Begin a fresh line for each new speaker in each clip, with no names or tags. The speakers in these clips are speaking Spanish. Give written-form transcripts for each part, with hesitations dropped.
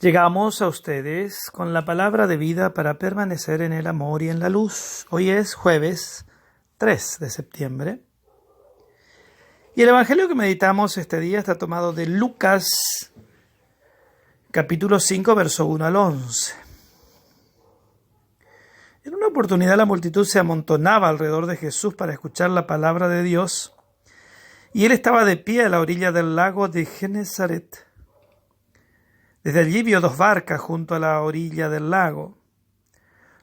Llegamos a ustedes con la palabra de vida para permanecer en el amor y en la luz. Hoy es jueves 3 de septiembre. Y el evangelio que meditamos este día está tomado de Lucas, capítulo 5, verso 1 al 11. En una oportunidad la multitud se amontonaba alrededor de Jesús para escuchar la palabra de Dios, y él estaba de pie a la orilla del lago de Genesaret. Desde allí vio dos barcas junto a la orilla del lago.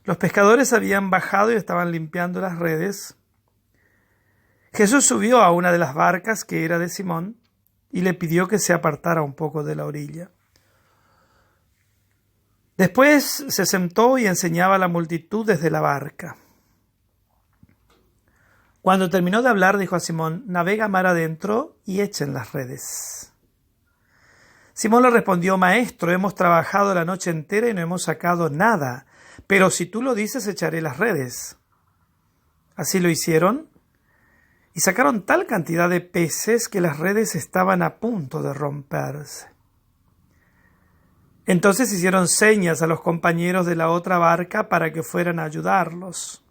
Los pescadores habían bajado y estaban limpiando las redes. Jesús subió a una de las barcas, que era de Simón, y le pidió que se apartara un poco de la orilla. Después se sentó y enseñaba a la multitud desde la barca. Cuando terminó de hablar, dijo a Simón: «Navega mar adentro y echen las redes». Simón le respondió: «Maestro, hemos trabajado la noche entera y no hemos sacado nada, pero si tú lo dices, echaré las redes». Así lo hicieron, y sacaron tal cantidad de peces que las redes estaban a punto de romperse. Entonces hicieron señas a los compañeros de la otra barca para que fueran a ayudarlos.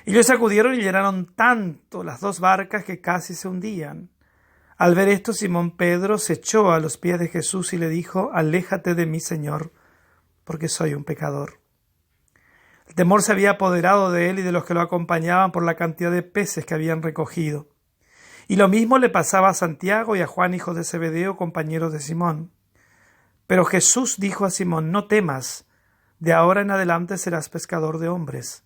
Ellos acudieron y llenaron tanto las dos barcas que casi se hundían. Al ver esto, Simón Pedro se echó a los pies de Jesús y le dijo: «Aléjate de mí, Señor, porque soy un pecador». El temor se había apoderado de él y de los que lo acompañaban por la cantidad de peces que habían recogido. Y lo mismo le pasaba a Santiago y a Juan, hijo de Zebedeo, compañeros de Simón. Pero Jesús dijo a Simón: «No temas, de ahora en adelante serás pescador de hombres».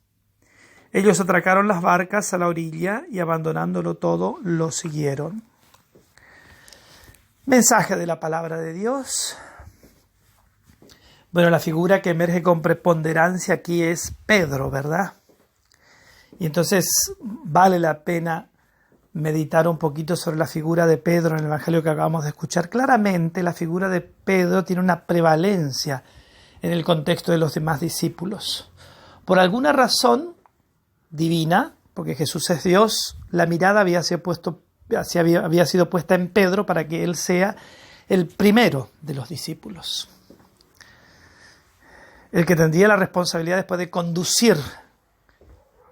Ellos atracaron las barcas a la orilla y, abandonándolo todo, lo siguieron. Mensaje de la palabra de Dios. Bueno, la figura que emerge con preponderancia aquí es Pedro, ¿verdad? Y entonces vale la pena meditar un poquito sobre la figura de Pedro en el evangelio que acabamos de escuchar. Claramente la figura de Pedro tiene una prevalencia en el contexto de los demás discípulos. Por alguna razón divina, porque Jesús es Dios, la mirada había sido puesta en Pedro para que él sea el primero de los discípulos, el que tendría la responsabilidad después de conducir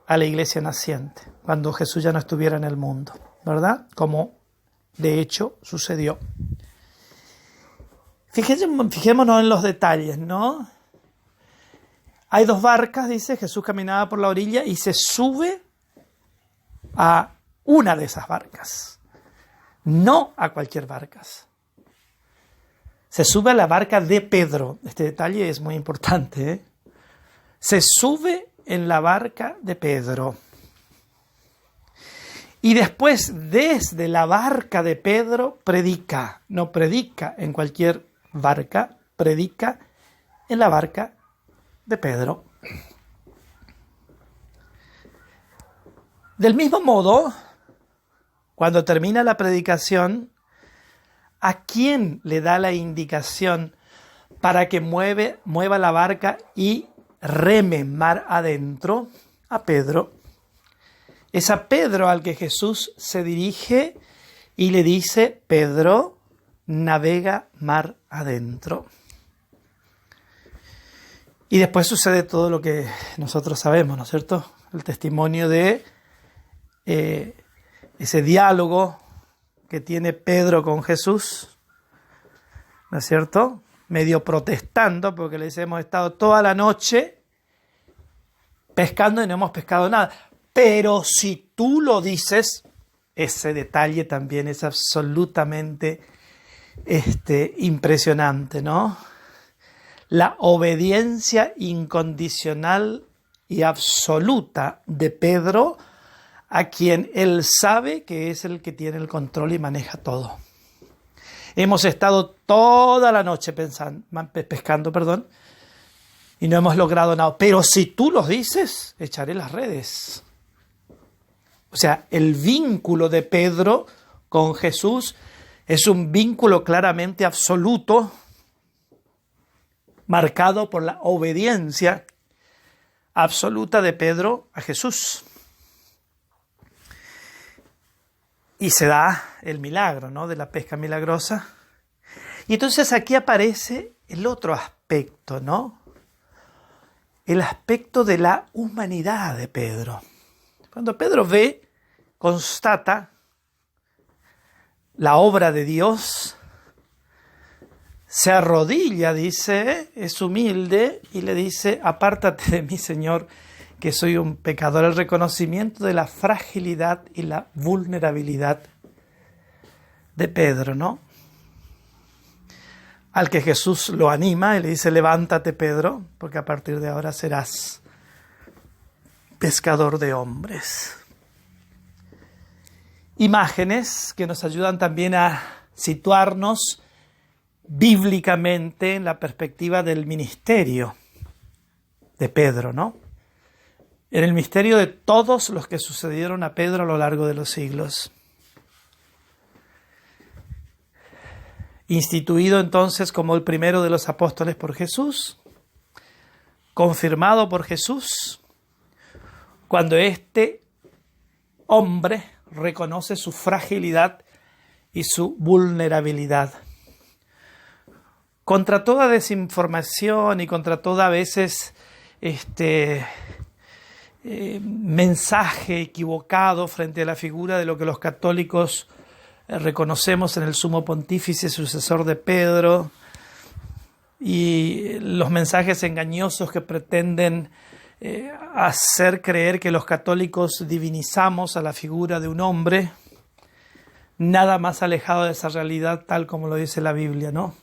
a la iglesia naciente, cuando Jesús ya no estuviera en el mundo, ¿verdad? Como de hecho sucedió. Fijémonos en los detalles, ¿no? Hay dos barcas, dice, Jesús caminaba por la orilla y se sube a una de esas barcas, no a cualquier barca. Se sube a la barca de Pedro. Este detalle es muy importante, ¿eh? Se sube en la barca de Pedro. Y después, desde la barca de Pedro, predica. No predica en cualquier barca, predica en la barca de Pedro. Del mismo modo, cuando termina la predicación, ¿a quién le da la indicación para que mueva la barca y reme mar adentro? A Pedro. Es a Pedro al que Jesús se dirige y le dice: «Pedro, navega mar adentro». Y después sucede todo lo que nosotros sabemos, ¿no es cierto? El testimonio de ese diálogo que tiene Pedro con Jesús, ¿no es cierto? Medio protestando, porque le dice: «Hemos estado toda la noche pescando y no hemos pescado nada. Pero si tú lo dices», ese detalle también es absolutamente impresionante, ¿no? La obediencia incondicional y absoluta de Pedro, a quien él sabe que es el que tiene el control y maneja todo. Hemos estado toda la noche pescando, y no hemos logrado nada. Pero si tú lo dices, echaré las redes. O sea, el vínculo de Pedro con Jesús es un vínculo claramente absoluto, marcado por la obediencia absoluta de Pedro a Jesús. Y se da el milagro, ¿no?, de la pesca milagrosa. Y entonces aquí aparece el otro aspecto, ¿no? El aspecto de la humanidad de Pedro. Cuando Pedro constata la obra de Dios, se arrodilla, dice, es humilde y le dice: apártate de mí, Señor, que soy un pecador. El reconocimiento de la fragilidad y la vulnerabilidad de Pedro, ¿no? Al que Jesús lo anima y le dice: levántate, Pedro, porque a partir de ahora serás pescador de hombres. Imágenes que nos ayudan también a situarnos bíblicamente en la perspectiva del ministerio de Pedro, ¿no? En el misterio de todos los que sucedieron a Pedro a lo largo de los siglos. Instituido entonces como el primero de los apóstoles por Jesús, confirmado por Jesús, cuando este hombre reconoce su fragilidad y su vulnerabilidad. Contra toda desinformación y contra toda a veces mensaje equivocado frente a la figura de lo que los católicos reconocemos en el sumo pontífice sucesor de Pedro, y los mensajes engañosos que pretenden hacer creer que los católicos divinizamos a la figura de un hombre, nada más alejado de esa realidad tal como lo dice la Biblia, ¿no?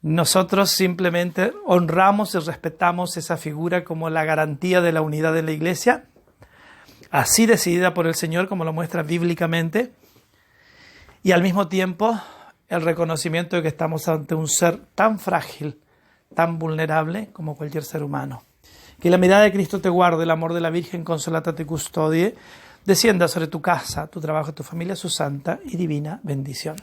Nosotros simplemente honramos y respetamos esa figura como la garantía de la unidad de la Iglesia, así decidida por el Señor como lo muestra bíblicamente, y al mismo tiempo el reconocimiento de que estamos ante un ser tan frágil, tan vulnerable como cualquier ser humano. Que la mirada de Cristo te guarde, el amor de la Virgen Consolata te custodie, descienda sobre tu casa, tu trabajo, tu familia, su santa y divina bendición.